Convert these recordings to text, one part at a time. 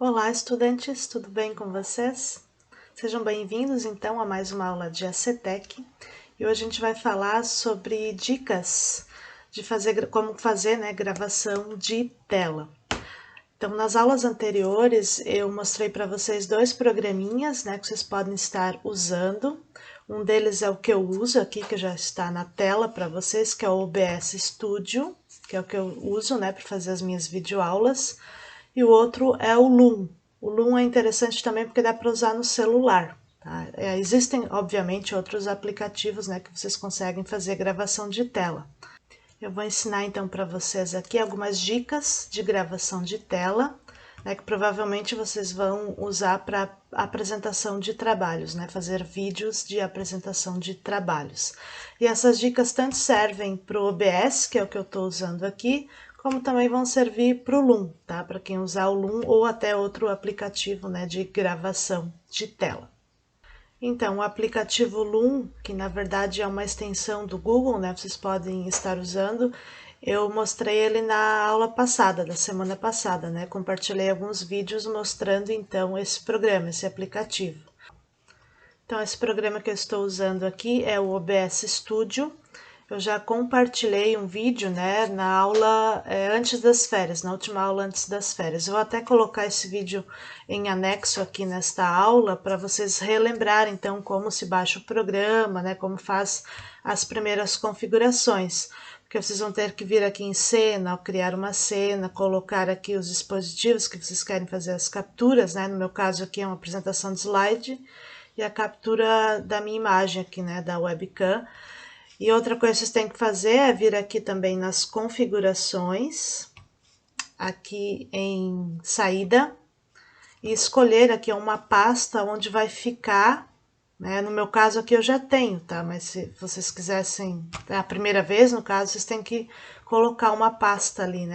Olá, estudantes, tudo bem com vocês? Sejam bem-vindos, então, a mais uma aula de ACTech. E hoje a gente vai falar sobre dicas de como fazer, gravação de tela. Então, nas aulas anteriores, eu mostrei para vocês dois programinhas, que vocês podem estar usando. Um deles é o que eu uso aqui, que já está na tela para vocês, que é o OBS Studio, que é o que eu uso, para fazer as minhas videoaulas. E o outro é o Loom. O Loom é interessante também porque dá para usar no celular. Tá? Existem, obviamente, outros aplicativos que vocês conseguem fazer gravação de tela. Eu vou ensinar então para vocês aqui algumas dicas de gravação de tela, que provavelmente vocês vão usar para apresentação de trabalhos, fazer vídeos de apresentação de trabalhos. E essas dicas tanto servem para o OBS, que é o que eu estou usando aqui, como também vão servir para o Loom, tá? Para quem usar o Loom ou até outro aplicativo, de gravação de tela. Então, o aplicativo Loom, que na verdade é uma extensão do Google, vocês podem estar usando, eu mostrei ele na aula passada, da semana passada, compartilhei alguns vídeos mostrando então esse programa, esse aplicativo. Então, esse programa que eu estou usando aqui é o OBS Studio. Eu já compartilhei um vídeo, na aula antes das férias, na última aula antes das férias. Eu vou até colocar esse vídeo em anexo aqui nesta aula para vocês relembrarem, então, como se baixa o programa, como faz as primeiras configurações. Porque vocês vão ter que vir aqui em cena, criar uma cena, colocar aqui os dispositivos que vocês querem fazer as capturas, No meu caso aqui é uma apresentação de slide e a captura da minha imagem aqui, da webcam. E outra coisa que vocês têm que fazer é vir aqui também nas configurações, aqui em saída, e escolher aqui uma pasta onde vai ficar, no meu caso aqui eu já tenho, tá? Mas se vocês quisessem, é a primeira vez, no caso, vocês têm que colocar uma pasta ali,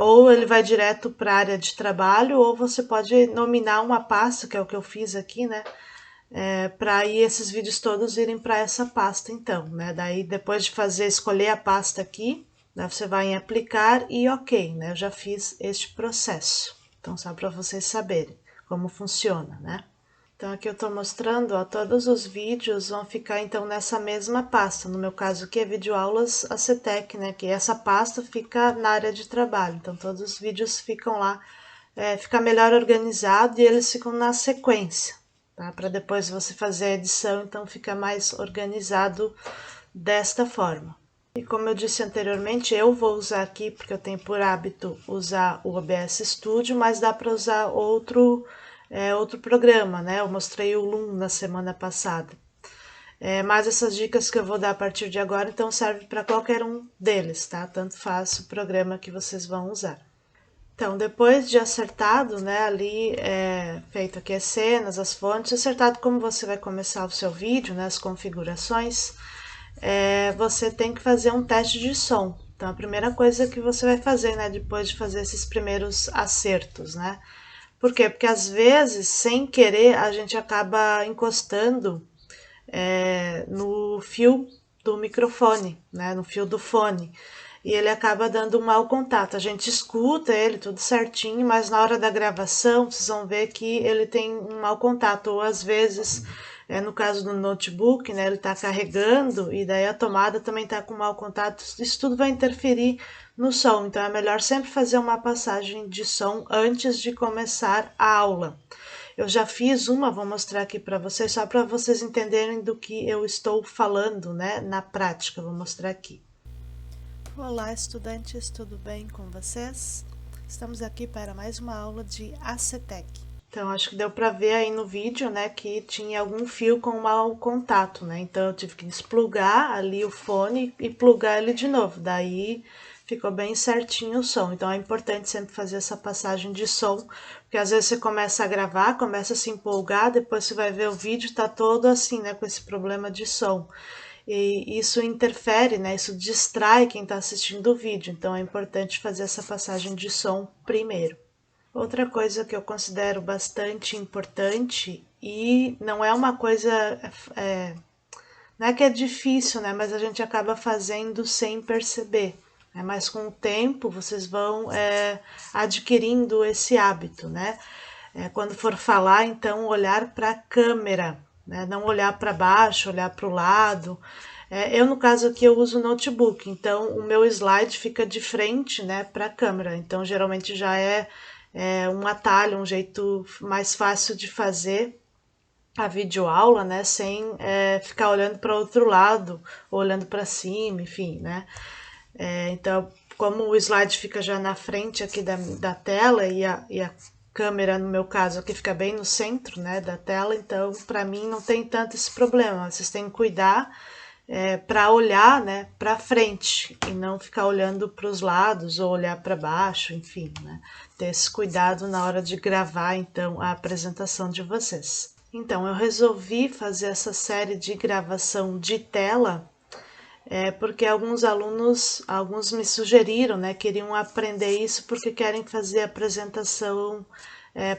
ou ele vai direto para a área de trabalho, ou você pode nominar uma pasta, que é o que eu fiz aqui, para aí esses vídeos todos irem para essa pasta então, Daí depois de escolher a pasta aqui, você vai em aplicar e ok, Eu já fiz este processo. Então só para vocês saberem como funciona, Então aqui eu estou mostrando, ó, todos os vídeos vão ficar então nessa mesma pasta. No meu caso aqui é videoaulas ACTech, Que essa pasta fica na área de trabalho. Então todos os vídeos ficam lá, fica melhor organizado e eles ficam na sequência. Tá? Para depois você fazer a edição, então fica mais organizado desta forma. E como eu disse anteriormente, eu vou usar aqui, porque eu tenho por hábito usar o OBS Studio, mas dá para usar outro programa, Eu mostrei o Loom na semana passada. Mas essas dicas que eu vou dar a partir de agora, então serve para qualquer um deles, tá? Tanto faz o programa que vocês vão usar. Então, depois de acertado, ali feito aqui as cenas, as fontes, acertado como você vai começar o seu vídeo, as configurações, você tem que fazer um teste de som. Então, a primeira coisa que você vai fazer, depois de fazer esses primeiros acertos, Por quê? Porque às vezes, sem querer, a gente acaba encostando no fio do microfone, no fio do fone, e ele acaba dando um mau contato. A gente escuta ele tudo certinho, mas na hora da gravação vocês vão ver que ele tem um mau contato, ou às vezes, no caso do notebook, ele está carregando e daí a tomada também está com mau contato, isso tudo vai interferir no som, então é melhor sempre fazer uma passagem de som antes de começar a aula. Eu já fiz uma, vou mostrar aqui para vocês, só para vocês entenderem do que eu estou falando, na prática. Vou mostrar aqui. Olá, estudantes, tudo bem com vocês? Estamos aqui para mais uma aula de ACTech. Então, acho que deu para ver aí no vídeo, que tinha algum fio com mau contato, Então, eu tive que desplugar ali o fone e plugar ele de novo. Daí, ficou bem certinho o som. Então, é importante sempre fazer essa passagem de som, porque às vezes você começa a gravar, começa a se empolgar, depois você vai ver o vídeo, tá todo assim, com esse problema de som. E isso interfere, isso distrai quem está assistindo o vídeo. Então, é importante fazer essa passagem de som primeiro. Outra coisa que eu considero bastante importante, e não é uma coisa, não é que é difícil, mas a gente acaba fazendo sem perceber. né? Mas com o tempo vocês vão adquirindo esse hábito, né? Quando for falar, então olhar para a câmera, né? Não olhar para baixo, olhar para o lado. Eu, no caso aqui, eu uso notebook, então o meu slide fica de frente, né, para a câmera. Então, geralmente já é um atalho, um jeito mais fácil de fazer a videoaula, né, sem ficar olhando para outro lado, ou olhando para cima, enfim, né. Então, como o slide fica já na frente aqui da tela e a câmera, no meu caso, aqui fica bem no centro, né, da tela, então, para mim, não tem tanto esse problema. Vocês têm que cuidar para olhar, né, para frente e não ficar olhando para os lados ou olhar para baixo, enfim, né, ter esse cuidado na hora de gravar, então, a apresentação de vocês. Então, eu resolvi fazer essa série de gravação de tela porque alguns me sugeriram, né, queriam aprender isso porque querem fazer apresentação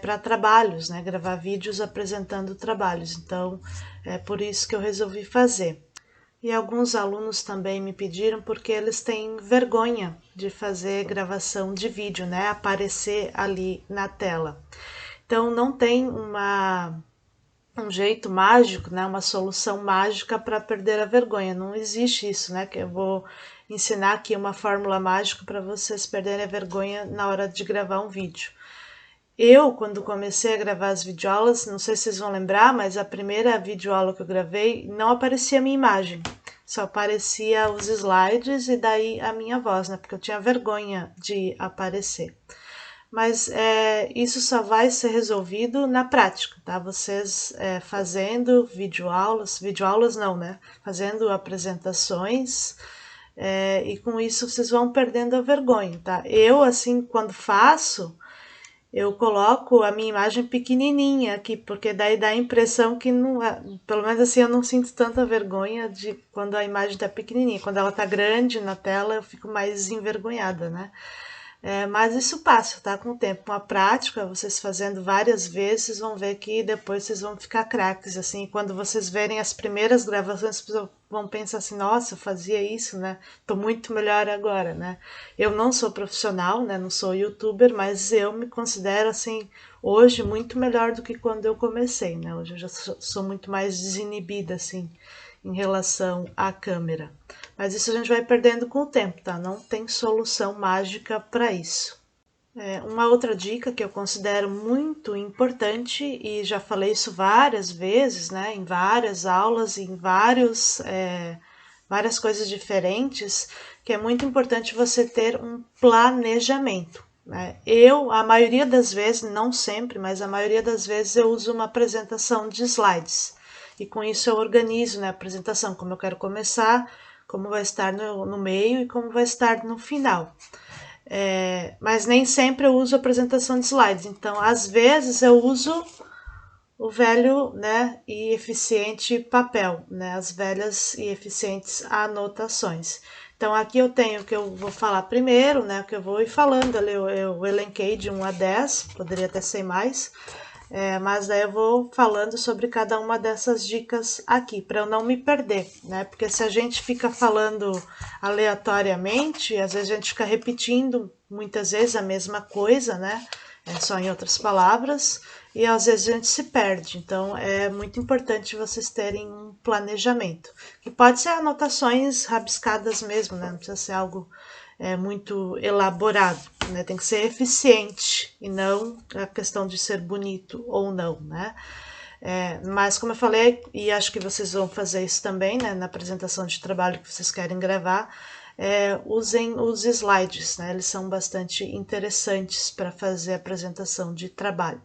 para trabalhos, né, gravar vídeos apresentando trabalhos. Então, é por isso que eu resolvi fazer. E alguns alunos também me pediram porque eles têm vergonha de fazer gravação de vídeo, né, aparecer ali na tela. Então, não tem um jeito mágico, né, uma solução mágica para perder a vergonha. Não existe isso, né, que eu vou ensinar aqui uma fórmula mágica para vocês perderem a vergonha na hora de gravar um vídeo. Eu, quando comecei a gravar as videoaulas, não sei se vocês vão lembrar, mas a primeira videoaula que eu gravei não aparecia a minha imagem, só aparecia os slides e daí a minha voz, né, porque eu tinha vergonha de aparecer. Mas isso só vai ser resolvido na prática, tá? Vocês fazendo videoaulas não, né? Fazendo apresentações e com isso vocês vão perdendo a vergonha, tá? Eu, assim, quando faço, eu coloco a minha imagem pequenininha aqui, porque daí dá a impressão que não, pelo menos assim, eu não sinto tanta vergonha de quando a imagem tá pequenininha. Quando ela tá grande na tela, eu fico mais envergonhada, né? Mas isso passa, tá? Com o tempo, com a prática, vocês fazendo várias vezes, vocês vão ver que depois vocês vão ficar craques, assim. E quando vocês verem as primeiras gravações, vocês vão pensar assim, nossa, eu fazia isso, né? Tô muito melhor agora, né? Eu não sou profissional, né? Não sou youtuber, mas eu me considero, assim, hoje muito melhor do que quando eu comecei, né? Hoje eu já sou muito mais desinibida, assim, em relação à câmera. Mas isso a gente vai perdendo com o tempo, tá? Não tem solução mágica para isso. Uma outra dica que eu considero muito importante, e já falei isso várias vezes, né? Em várias aulas, em várias coisas diferentes, que é muito importante você ter um planejamento. Né? A maioria das vezes, não sempre, mas a maioria das vezes eu uso uma apresentação de slides. E com isso eu organizo, né, a apresentação, como eu quero começar, como vai estar no meio e como vai estar no final. Mas nem sempre eu uso apresentação de slides, então às vezes eu uso o velho, né, e eficiente papel, né, as velhas e eficientes anotações. Então aqui eu tenho o que eu vou falar primeiro, né, o que eu vou ir falando ali, eu elenquei de 1 a 10, poderia até ser mais, mas daí eu vou falando sobre cada uma dessas dicas aqui, para eu não me perder, né? Porque se a gente fica falando aleatoriamente, às vezes a gente fica repetindo muitas vezes a mesma coisa, né? Só em outras palavras, e às vezes a gente se perde. Então é muito importante vocês terem um planejamento, que pode ser anotações rabiscadas mesmo, né? Não precisa ser algo muito elaborado, né? Tem que ser eficiente e não a questão de ser bonito ou não, né? Mas como eu falei, e acho que vocês vão fazer isso também, né, na apresentação de trabalho que vocês querem gravar, usem os slides, né? Eles são bastante interessantes para fazer a apresentação de trabalho.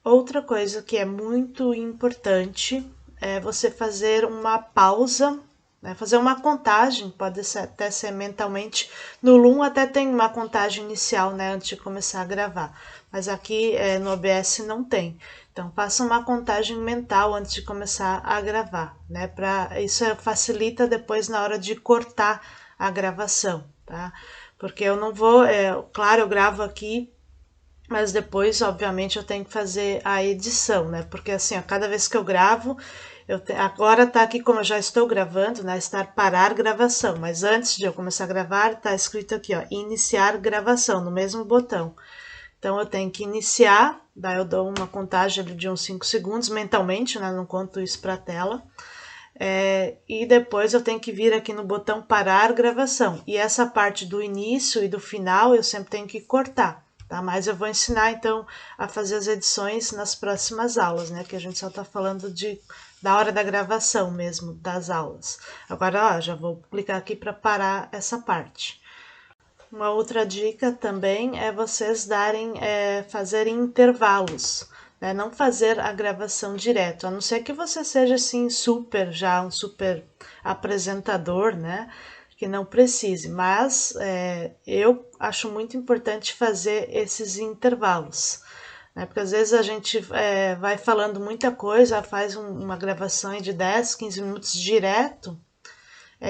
Outra coisa que é muito importante é você fazer uma pausa, né? Fazer uma contagem, pode até ser mentalmente. No Loom até tem uma contagem inicial, né, antes de começar a gravar, mas aqui no OBS não tem. Então faça uma contagem mental antes de começar a gravar, né? Isso facilita depois na hora de cortar a gravação, tá? Porque eu não vou, claro, eu gravo aqui, mas depois, obviamente, eu tenho que fazer a edição, né? Porque assim, cada vez que eu gravo, Agora tá aqui como eu já estou gravando, né? Estar parar gravação, mas antes de eu começar a gravar, tá escrito aqui, ó, iniciar gravação, no mesmo botão. Então eu tenho que iniciar, daí eu dou uma contagem de uns 5 segundos mentalmente, né? Não conto isso para a tela. E depois eu tenho que vir aqui no botão parar gravação. E essa parte do início e do final eu sempre tenho que cortar, tá? Mas eu vou ensinar então a fazer as edições nas próximas aulas, né? Que a gente só tá falando da hora da gravação mesmo, das aulas. Agora, ó, já vou clicar aqui para parar essa parte. Uma outra dica também é vocês fazerem intervalos, né? Não fazer a gravação direto, a não ser que você seja assim um super apresentador, né? Que não precise, mas eu acho muito importante fazer esses intervalos, né? Porque às vezes a gente vai falando muita coisa, faz uma gravação de 10, 15 minutos direto.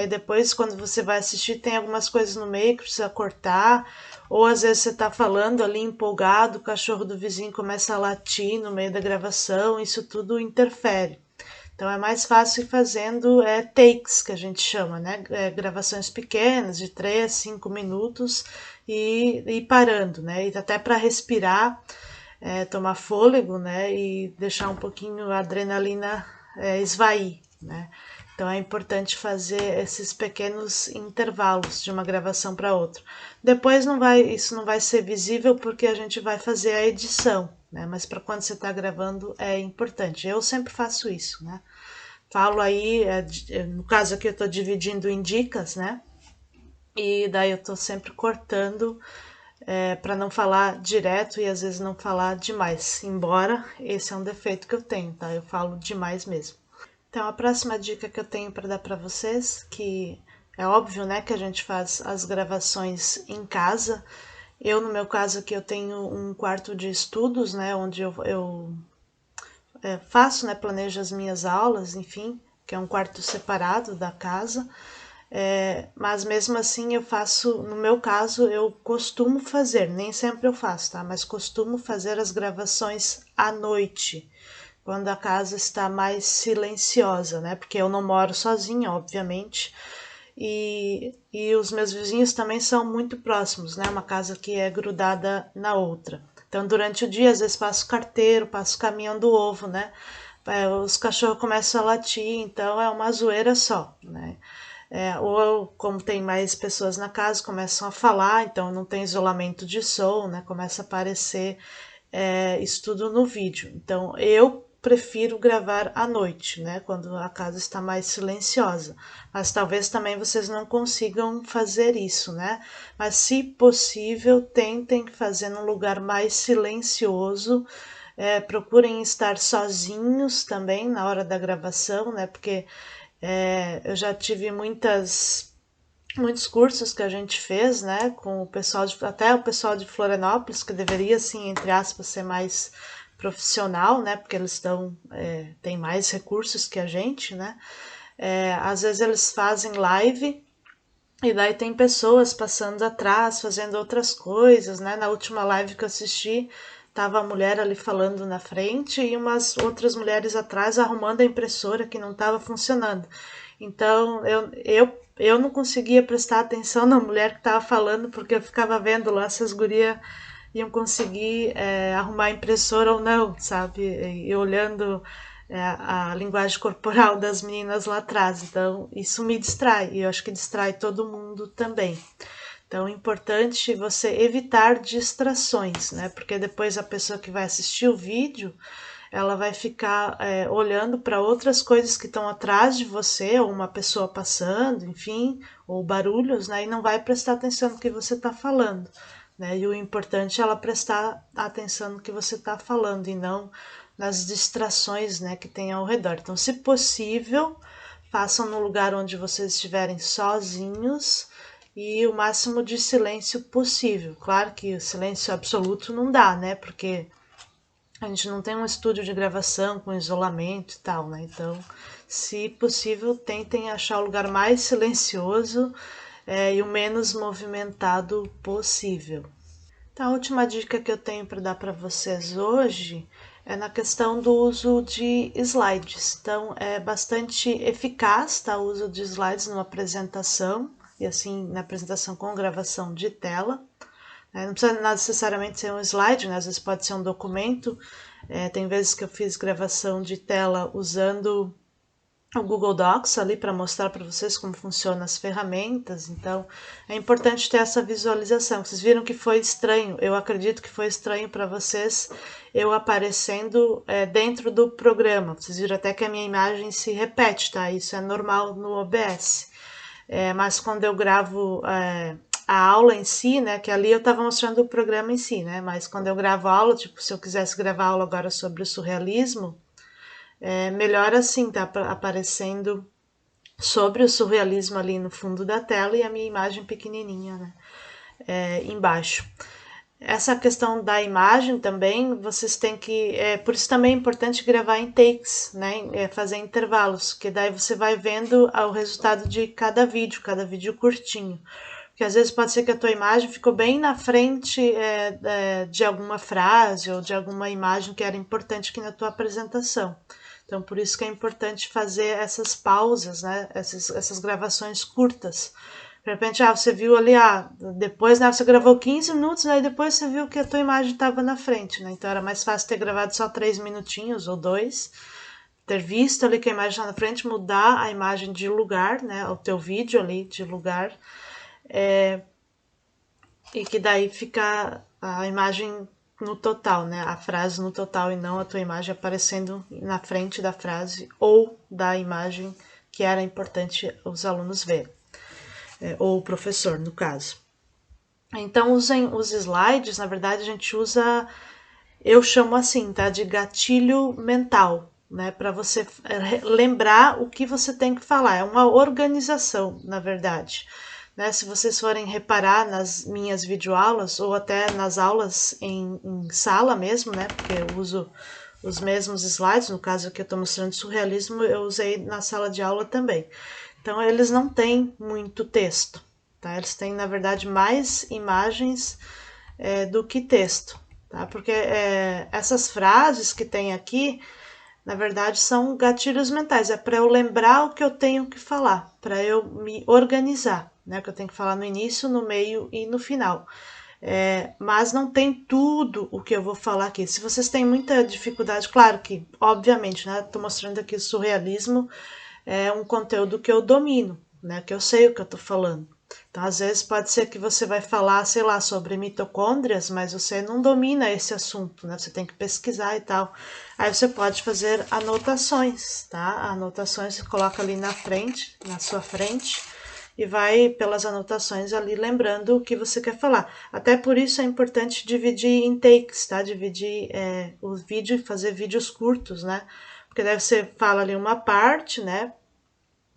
Depois, quando você vai assistir, tem algumas coisas no meio que precisa cortar, ou às vezes você tá falando ali empolgado, o cachorro do vizinho começa a latir no meio da gravação, isso tudo interfere. Então é mais fácil ir fazendo takes, que a gente chama, né? Gravações pequenas, de 3, 5 minutos, e parando, né? E até para respirar, tomar fôlego, né? E deixar um pouquinho a adrenalina esvair, né? Então é importante fazer esses pequenos intervalos de uma gravação para outra. Depois isso não vai ser visível porque a gente vai fazer a edição, né? Mas para quando você está gravando é importante. Eu sempre faço isso, né? Falo aí, no caso aqui eu estou dividindo em dicas, né? E daí eu estou sempre cortando para não falar direto e às vezes não falar demais. Embora esse é um defeito que eu tenho, tá? Eu falo demais mesmo. Então, a próxima dica que eu tenho para dar para vocês, que é óbvio, né, que a gente faz as gravações em casa. No meu caso aqui, eu tenho um quarto de estudos, né, onde eu faço, né, planejo as minhas aulas, enfim, que é um quarto separado da casa. Mas mesmo assim eu faço, no meu caso, eu costumo fazer, nem sempre eu faço, tá? Mas costumo fazer as gravações à noite, quando a casa está mais silenciosa, né? Porque eu não moro sozinha, obviamente, e os meus vizinhos também são muito próximos, né? Uma casa que é grudada na outra. Então, durante o dia, às vezes passo carteiro, passo caminhão do ovo, né? Os cachorros começam a latir, então é uma zoeira só, né? Ou como tem mais pessoas na casa, começam a falar, então não tem isolamento de som, né? Começa a aparecer isso tudo no vídeo. Então eu prefiro gravar à noite, né? Quando a casa está mais silenciosa. Mas talvez também vocês não consigam fazer isso, né? Mas se possível, tentem fazer num lugar mais silencioso. Procurem estar sozinhos também na hora da gravação, né? Porque eu já tive muitos cursos que a gente fez, né, com o pessoal até o pessoal de Florianópolis, que deveria, assim, entre aspas, ser mais profissional, né, porque eles têm mais recursos que a gente, né. Às vezes eles fazem live e daí tem pessoas passando atrás, fazendo outras coisas, né. Na última live que eu assisti, tava a mulher ali falando na frente e umas outras mulheres atrás arrumando a impressora que não estava funcionando. Então eu não conseguia prestar atenção na mulher que estava falando, porque eu ficava vendo lá se as gurias iam conseguir arrumar a impressora ou não, sabe? E olhando a linguagem corporal das meninas lá atrás. Então isso me distrai, e eu acho que distrai todo mundo também. Então é importante você evitar distrações, né? Porque depois a pessoa que vai assistir o vídeo, ela vai ficar olhando para outras coisas que estão atrás de você, ou uma pessoa passando, enfim, ou barulhos, né? E não vai prestar atenção no que você está falando, né? E o importante é ela prestar atenção no que você está falando e não nas distrações, né, que tem ao redor. Então, se possível, façam no lugar onde vocês estiverem sozinhos e o máximo de silêncio possível. Claro que o silêncio absoluto não dá, né? Porque a gente não tem um estúdio de gravação com isolamento e tal, né? Então, se possível, tentem achar o lugar mais silencioso e o menos movimentado possível. Então, a última dica que eu tenho para dar para vocês hoje é na questão do uso de slides. Então, é bastante eficaz, tá, o uso de slides numa apresentação, e assim, na apresentação com gravação de tela. Não precisa necessariamente ser um slide, né? Às vezes pode ser um documento. Tem vezes que eu fiz gravação de tela usando o Google Docs ali para mostrar para vocês como funcionam as ferramentas. Então é importante ter essa visualização. Vocês viram que foi estranho, eu acredito que foi estranho para vocês eu aparecendo dentro do programa. Vocês viram até que a minha imagem se repete, tá? Isso é normal no OBS. Mas quando eu gravo a aula em si, né, que ali eu estava mostrando o programa em si, né, mas quando eu gravo a aula, tipo, se eu quisesse gravar a aula agora sobre o surrealismo, melhor assim, tá aparecendo sobre o surrealismo ali no fundo da tela e a minha imagem pequenininha, né, embaixo. Essa questão da imagem também, vocês têm que... por isso também é importante gravar em takes, né? Fazer intervalos, que daí você vai vendo o resultado de cada vídeo curtinho. Porque às vezes pode ser que a tua imagem ficou bem na frente de alguma frase ou de alguma imagem que era importante aqui na tua apresentação. Então, por isso que é importante fazer essas pausas, né? Essas gravações curtas. De repente, você viu ali, depois, né, você gravou 15 minutos, aí depois você viu que a tua imagem estava na frente, né? Então era mais fácil ter gravado só 3 minutinhos ou 2, ter visto ali que a imagem está na frente, mudar a imagem de lugar, né? O teu vídeo ali de lugar, e que daí fica a imagem no total, né? A frase no total e não a tua imagem aparecendo na frente da frase ou da imagem que era importante os alunos verem. Ou o professor, no caso. Então, usem os slides, na verdade, a gente usa, eu chamo assim, tá? De gatilho mental, né? Para você lembrar o que você tem que falar. É uma organização, na verdade. Né? Se vocês forem reparar nas minhas videoaulas, ou até nas aulas em sala mesmo, né? Porque eu uso os mesmos slides, no caso que eu estou mostrando surrealismo, eu usei na sala de aula também. Então, eles não têm muito texto, tá? Eles têm, na verdade, mais imagens do que texto, tá? Porque essas frases que tem aqui, na verdade, são gatilhos mentais. É para eu lembrar o que eu tenho que falar, para eu me organizar, né? Que eu tenho que falar no início, no meio e no final. Mas não tem tudo o que eu vou falar aqui. Se vocês têm muita dificuldade, claro que, obviamente, né? Estou mostrando aqui o surrealismo, é um conteúdo que eu domino, né? Que eu sei o que eu tô falando. Então, às vezes pode ser que você vai falar, sei lá, sobre mitocôndrias, mas você não domina esse assunto, né? Você tem que pesquisar e tal. Aí você pode fazer anotações, tá? Anotações você coloca ali na frente, na sua frente, e vai pelas anotações ali lembrando o que você quer falar. Até por isso é importante dividir em takes, tá? Dividir o vídeo e fazer vídeos curtos, né? Porque daí você fala ali uma parte, né?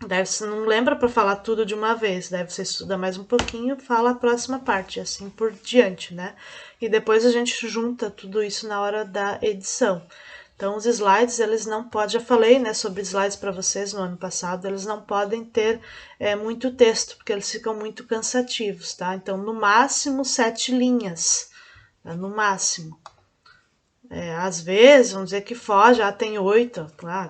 Daí você não lembra para falar tudo de uma vez, daí você estuda mais um pouquinho, fala a próxima parte, assim por diante, né? E depois a gente junta tudo isso na hora da edição. Então, os slides, eles não podem, já falei, né, sobre slides para vocês no ano passado, eles não podem ter muito texto, porque eles ficam muito cansativos, tá? Então, no máximo 7 linhas, tá? No máximo. Às vezes, vamos dizer que foge, tem 8,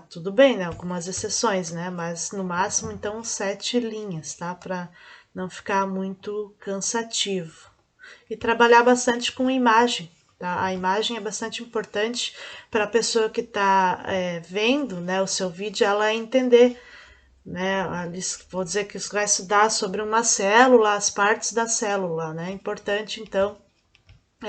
tudo bem, né? Algumas exceções, né? Mas no máximo, então, 7 linhas, tá? Para não ficar muito cansativo. E trabalhar bastante com imagem, tá? A imagem é bastante importante para a pessoa que está vendo, né, o seu vídeo, ela entender, né? Vou dizer que você vai estudar sobre uma célula, as partes da célula, né? É importante, então,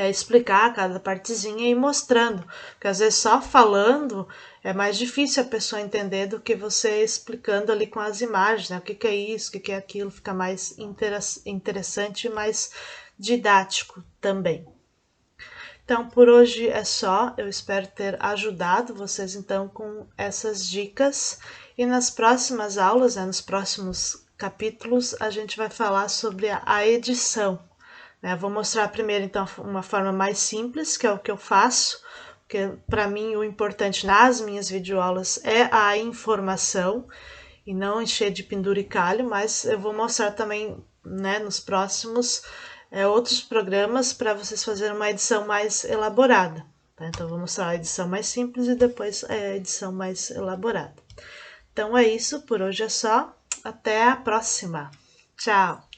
explicar cada partezinha e ir mostrando, porque às vezes só falando é mais difícil a pessoa entender do que você explicando ali com as imagens, né? O que é isso, o que é aquilo, fica mais interessante e mais didático também. Então, por hoje é só, eu espero ter ajudado vocês então com essas dicas, e nas próximas aulas, né, nos próximos capítulos, a gente vai falar sobre a edição. Vou mostrar primeiro, então, uma forma mais simples, que é o que eu faço, porque para mim o importante nas minhas videoaulas é a informação e não encher de penduricalho, mas eu vou mostrar também, né, nos próximos outros programas para vocês fazerem uma edição mais elaborada. Tá? Então, eu vou mostrar a edição mais simples e depois a edição mais elaborada. Então, é isso. Por hoje é só. Até a próxima. Tchau!